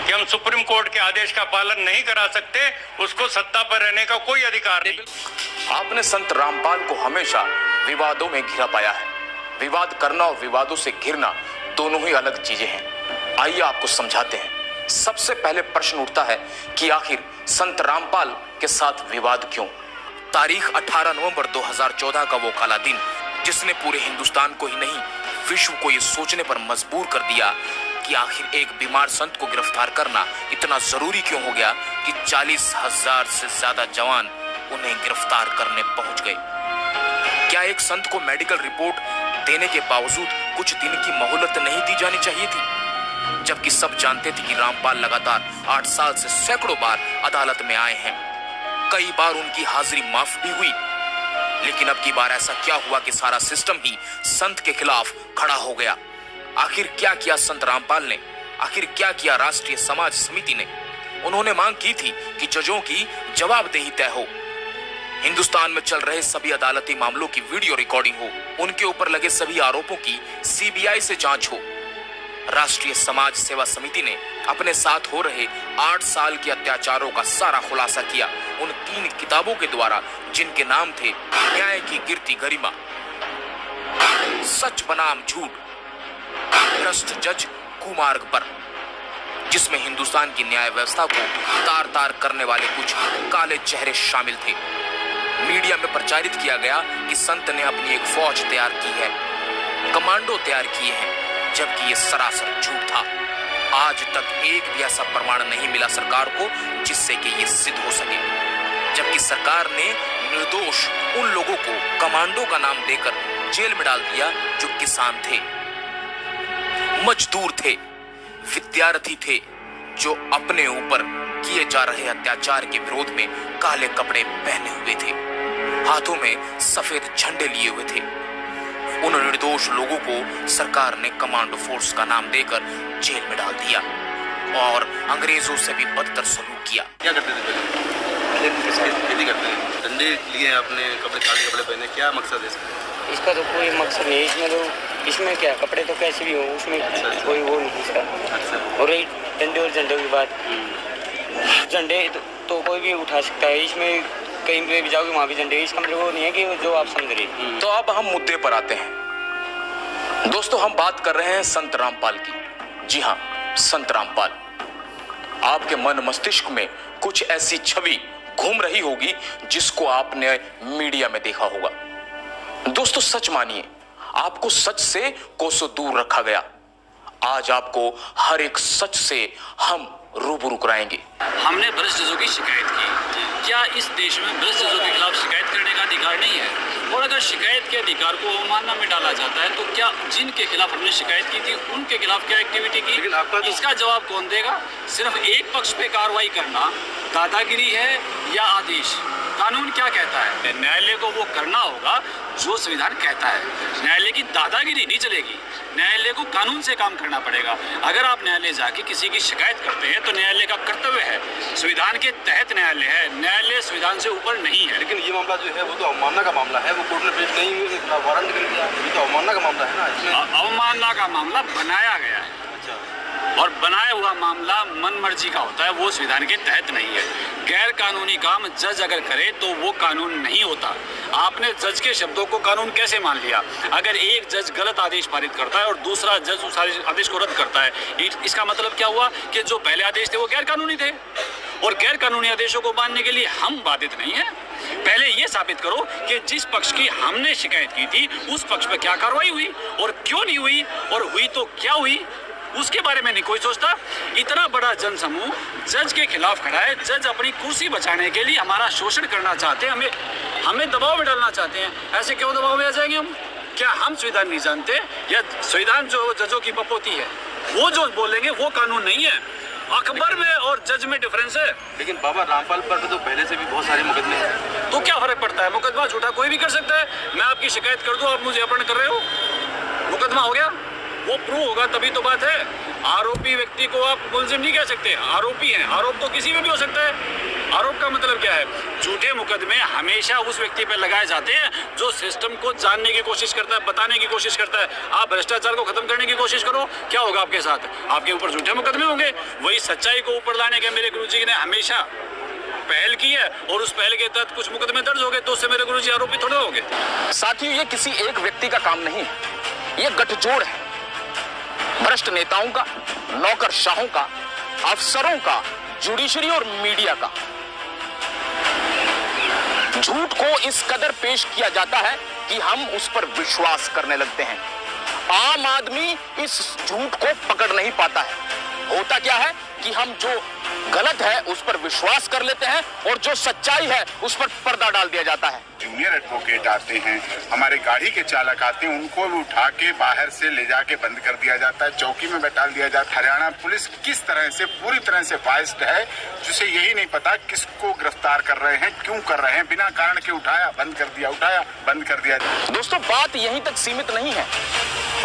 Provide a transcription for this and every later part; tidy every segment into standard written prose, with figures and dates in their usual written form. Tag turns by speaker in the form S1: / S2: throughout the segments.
S1: कि हम supreme court के आदेश का पालन नहीं करा सकते, उसको सत्ता पर रहने का कोई अधिकार नहीं।
S2: आपने संत रामपाल को हमेशा विवादों में घिरा पाया है। विवाद करना और विवादों से घिरना दोनों ही अलग चीजें हैं। आइए आपको समझाते हैं। सबसे पहले प्रश्न उठता है कि आखिर संत रामपाल के साथ विवाद क्यों? तारीख 18 नवंबर 2014 का वो काला दिन जिसने पूरे हिंदुस्तान को ही नहीं विश्व को ये सोचने पर मजबूर कर दिया कि आखिर एक बीमार संत को गिरफ्तार करना इतना जरूरी क्यों हो गया कि 40,000 से ज्यादा जवान उन्हें गिरफ्तार करने पहुंच गए। क्या एक संत को मेडिकल रिपोर्ट देने के बावजूद कुछ दिन की मोहलत नहीं दी जानी चाहिए थी? जबकि सब जानते थे कि रामपाल लगातार 8 साल से सैकड़ों बार अदालत में आए हैं। कई बार उनकी हाजिरी माफ भी हुई, लेकिन अब की बार ऐसा क्या हुआ कि सारा सिस्टम ही संत के खिलाफ खड़ा हो गया? आखिर क्या किया संत रामपाल ने? आखिर क्या किया राष्ट्रीय समाज समिति ने? उन्होंने मांग की थी कि जजों की जवाबदेही तय हो, हिंदुस्तान में चल रहे सभी अदालती मामलों की वीडियो रिकॉर्डिंग हो, उनके ऊपर लगे सभी आरोपों की सीबीआई से जांच हो। राष्ट्रीय समाज सेवा समिति ने अपने साथ हो रहे 8 साल के अत्याचारों का सारा खुलासा किया उन 3 किताबों के द्वारा जिनके नाम थे न्याय की गिरती गरिमा, सच बनाम झूठ, भ्रष्ट जज कुमार्ग पर, जिसमें हिंदुस्तान की न्याय व्यवस्था को तार तार करने वाले कुछ काले चेहरे शामिल थे। मीडिया में प्रचारित किया गया कि संत ने अपनी एक फौज तैयार की है, कमांडो तैयार किए हैं, जबकि ये सरासर झूठ था। आज तक एक भी ऐसा प्रमाण नहीं मिला सरकार को जिससे कि ये सिद्ध हो सके, जबकि सरकार ने निर्दोष उन लोगों को कमांडो का नाम देकर जेल में डाल दिया जो किसान थे, मजदूर थे, विद्यार्थी थे, जो अपने ऊपर किए जा रहे अत्याचार के विरोध में काले कपड़े पहने हुए थे, हाथों में सफेद झंडे लिए हुए थे। उन निर्दोष लोगों को सरकार ने कमांडो फोर्स का नाम देकर जेल में डाल दिया और अंग्रेजों से भी बदतर सलूक किया।
S3: क्या करते थे? खेती करते हैं, डंडे लिए आपने, कपड़े काले कपड़े पहने, क्या मकसद है इसका?
S4: इसका तो कोई मकसद नहीं। इसमें क्या, कपड़े तो कैसे भी हो, उसमें कोई वो नहीं इसका। और रही डंडे और झंडे की बात, झंडे तो कोई भी उठा सकता है, इसमें कहीं पे भी जाओगे वहाँ भी झंडे, इसका मतलब वो नहीं है कि जो आप समझ रहे।
S2: तो अब हम मुद्दे पर आते हैं। दोस्तों, हम बात कर रहे हैं संत रामपाल की। जी हाँ, संत रामपाल। आपके मन मस्तिष्क में कुछ ऐसी छवि घूम रही होगी जिसको आपने मीडिया में देखा होगा। दोस्तों, सच मानिए, आपको सच से कोसों दूर रखा गया। आज आपको हर एक सच से हम रूबरू कराएंगे।
S5: हमने भ्रष्ट जजों की शिकायत की। क्या इस देश में भ्रष्ट जजों के खिलाफ शिकायत करने का अधिकार नहीं है? और अगर शिकायत के अधिकार को अवमानना में डाला जाता है तो क्या जिनके खिलाफ हमने शिकायत की थी उनके खिलाफ क्या एक्टिविटी की? इसका जवाब कौन देगा? सिर्फ एक पक्ष पे कार्रवाई करना दादागिरी है या आदेश? कानून क्या कहता है? न्यायालय को वो करना होगा जो संविधान कहता है। न्यायालय की दादागिरी नहीं चलेगी, न्यायालय को कानून से काम करना पड़ेगा। अगर आप न्यायालय जाके किसी की शिकायत करते हैं तो न्यायालय का कर्तव्य है, संविधान के तहत न्यायालय है, न्यायालय संविधान से ऊपर नहीं है।
S3: लेकिन ये मामला जो है वो तो अवमानना का मामला है, वो कोर्ट ने पेश नहीं हुई, वारंट कर दिया, ये तो अवमानना का मामला है ना। इसमें
S5: अवमानना का मामला बनाया गया है और बनाया हुआ मामला मन मर्जी का होता है, वो संविधान के तहत नहीं है। गैर कानूनी काम जज अगर करे तो वो कानून नहीं होता। आपने जज के शब्दों को कानून कैसे मान लिया? अगर एक जज गलत आदेश पारित करता है और दूसरा जज उस आदेश को रद्द करता है, इसका मतलब क्या हुआ कि जो पहले आदेश थे वो गैर कानूनी थे और गैर कानूनी आदेशों को मानने के लिए हम बाधित नहीं है। पहले ये साबित करो कि जिस पक्ष की हमने शिकायत की थी उस पक्ष पर क्या कार्रवाई हुई और क्यों नहीं हुई, और हुई तो क्या हुई, उसके बारे में नहीं कोई सोचता। इतना बड़ा जनसमूह जज के खिलाफ खड़ा है, जज अपनी कुर्सी बचाने के लिए हमारा शोषण करना चाहते हैं, हमें दबाव में डालना चाहते हैं। ऐसे क्यों दबाव में आ जाएंगे हम? क्या हम संविधान नहीं जानते? या संविधान जो जजों की बपोती है, वो जो बोलेंगे वो कानून नहीं है? अकबर में और जज में डिफरेंस है।
S3: लेकिन बाबा रामपाल पर तो पहले से भी बहुत सारे मुकदमे हैं,
S5: तो क्या फर्क पड़ता है? मुकदमा झूठा कोई भी कर सकता है। मैं आपकी शिकायत कर दूं, आप मुझे अपहरण कर रहे हो, मुकदमा हो गया। वो प्रूव होगा तभी तो बात है। आरोपी व्यक्ति को आप मुलजिम नहीं कह सकते, आरोपी हैं। आरोप तो किसी में भी हो सकता है। आरोप का मतलब क्या है? झूठे मुकदमे हमेशा उस व्यक्ति पर लगाए जाते हैं जो सिस्टम को जानने की कोशिश करता है, बताने की कोशिश करता है। आप भ्रष्टाचार को खत्म करने की कोशिश करो, क्या होगा आपके साथ? आपके ऊपर झूठे मुकदमे होंगे। वही सच्चाई को ऊपर लाने के मेरे गुरुजी ने हमेशा पहल की है और उस पहल के तहत कुछ मुकदमे दर्ज हो गए, तो उससे मेरे गुरुजी आरोपी थोड़े हो गए।
S2: साथियों, ये किसी एक व्यक्ति का काम नहीं है, ये गठजोड़ है भ्रष्ट नेताओं का, नौकरशाहों का, अफसरों का, जुडिशरी और मीडिया का। झूठ को इस कदर पेश किया जाता है कि हम उस पर विश्वास करने लगते हैं। आम आदमी इस झूठ को पकड़ नहीं पाता है। होता क्या है कि हम जो गलत है उस पर विश्वास कर लेते हैं और जो सच्चाई है उस पर पर्दा डाल दिया जाता है।
S6: जूनियर एडवोकेट आते हैं, हमारे गाड़ी के चालक आते हैं, उनको भी उठा के बाहर से ले जाके बंद कर दिया जाता है, चौकी में बैठा दिया जाता है। हरियाणा पुलिस किस तरह से पूरी तरह से बाइस्ड है, जिसे यही नहीं पता किसको गिरफ्तार कर रहे हैं, क्यों कर रहे हैं, बिना कारण के उठाया बंद कर दिया, उठाया बंद कर दिया।
S2: दोस्तों, बात यहीं तक सीमित नहीं है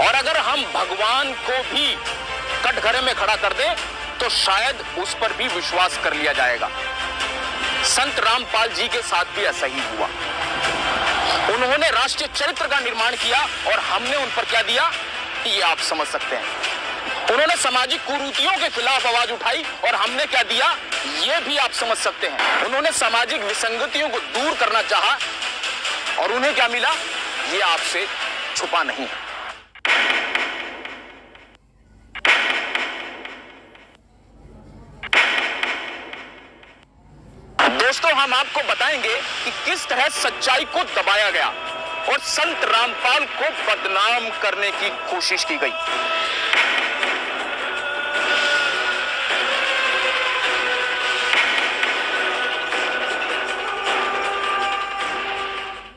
S2: और अगर हम भगवान को भी कटघरे में खड़ा कर दें तो शायद उस पर भी विश्वास कर लिया जाएगा। संत रामपाल जी के साथ भी ऐसा ही हुआ। उन्होंने राष्ट्रीय चरित्र का निर्माण किया और हमने उन पर क्या दिया, ये आप समझ सकते हैं। उन्होंने सामाजिक कुरीतियों के खिलाफ आवाज उठाई और हमने क्या दिया, ये भी आप समझ सकते हैं। उन्होंने सामाजिक विसंगतियों को दूर करना चाहा और उन्हें क्या मिला, ये आपसे छुपा नहीं है। दोस्तों, हम आपको बताएंगे कि किस तरह सच्चाई को दबाया गया और संत रामपाल को बदनाम करने की कोशिश की गई।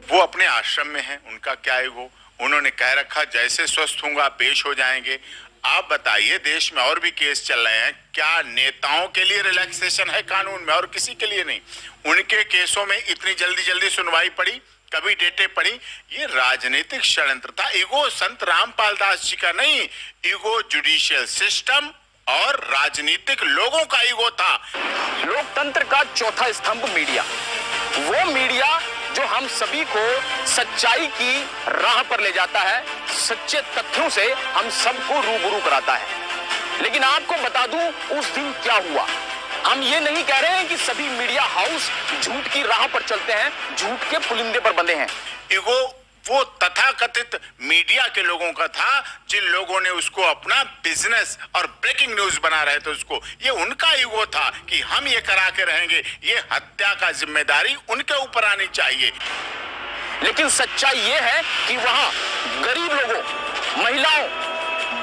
S6: वो अपने आश्रम में हैं, उनका क्या ईगो। उन्होंने कह रखा जैसे स्वस्थ होऊंगा पेश हो जाएंगे। आप बताइए, देश में और भी केस चल रहे हैं, क्या नेताओं के लिए रिलैक्सेशन है कानून में और किसी के लिए नहीं? उनके केसों में इतनी जल्दी जल्दी सुनवाई पड़ी, कभी डेटे पड़ी। ये राजनीतिक षड्यंत्र था। ईगो संत रामपाल दास जी का नहीं, ईगो जुडिशियल सिस्टम और राजनीतिक लोगों का ईगो था।
S2: लोकतंत्र का चौथा स्तंभ मीडिया, वो मीडिया जो हम सभी को सच्चाई की राह पर ले जाता है, सच्चे तथ्यों से हम सबको रूबरू कराता है। लेकिन आपको बता दूं उस दिन क्या हुआ। हम ये नहीं कह रहे हैं कि सभी मीडिया हाउस झूठ की राह पर चलते हैं, झूठ के पुलिंदे पर बंधे हैं।
S6: ईगो वो तथाकथित मीडिया के लोगों का था जिन लोगों ने उसको अपना बिजनेस और ब्रेकिंग न्यूज बना रहे थे। उसको ये उनका ईगो था कि हम ये करा के रहेंगे, ये हत्या का जिम्मेदारी उनके ऊपर आनी चाहिए।
S2: लेकिन सच्चाई ये है कि वहां गरीब लोगों, महिलाओं,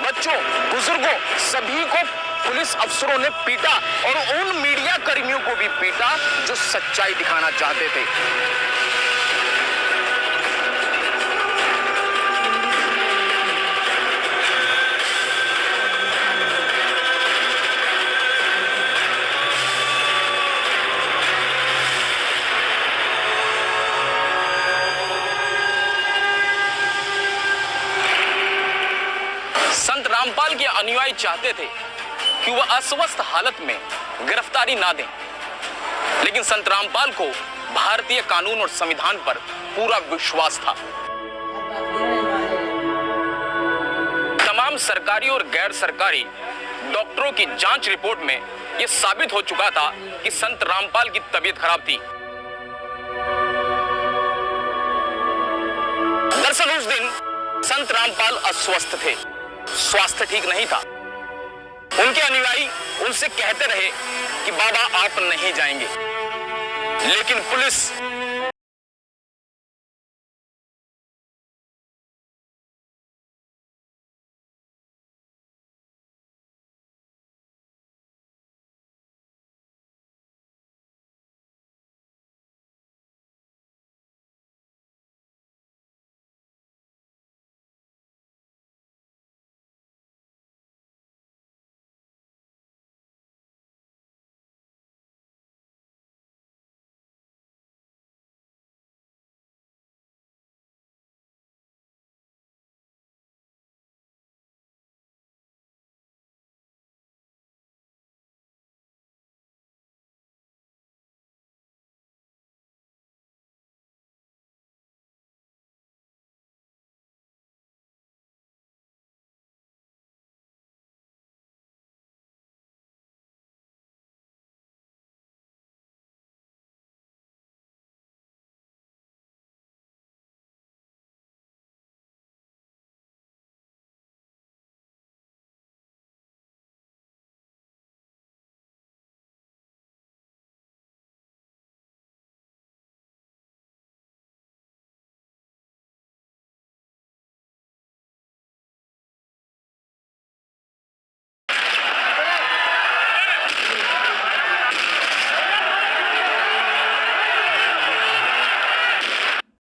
S2: बच्चों, बुजुर्गों सभी को पुलिस अफसरों ने पीटा और उन मीडिया कर्मियों को भी पीटा जो सच्चाई दिखाना चाहते थे। संत रामपाल के अनुयायी चाहते थे कि वह अस्वस्थ हालत में गिरफ्तारी ना दें, लेकिन संत रामपाल को भारतीय कानून और संविधान पर पूरा विश्वास था। तमाम सरकारी और गैर सरकारी डॉक्टरों की जांच रिपोर्ट में यह साबित हो चुका था कि संत रामपाल की तबीयत खराब थी। दरअसल उस दिन संत रामपाल अस्वस्थ थे, स्वास्थ्य ठीक नहीं था। उनके अनुयायी उनसे कहते रहे कि बाबा आप नहीं जाएंगे, लेकिन पुलिस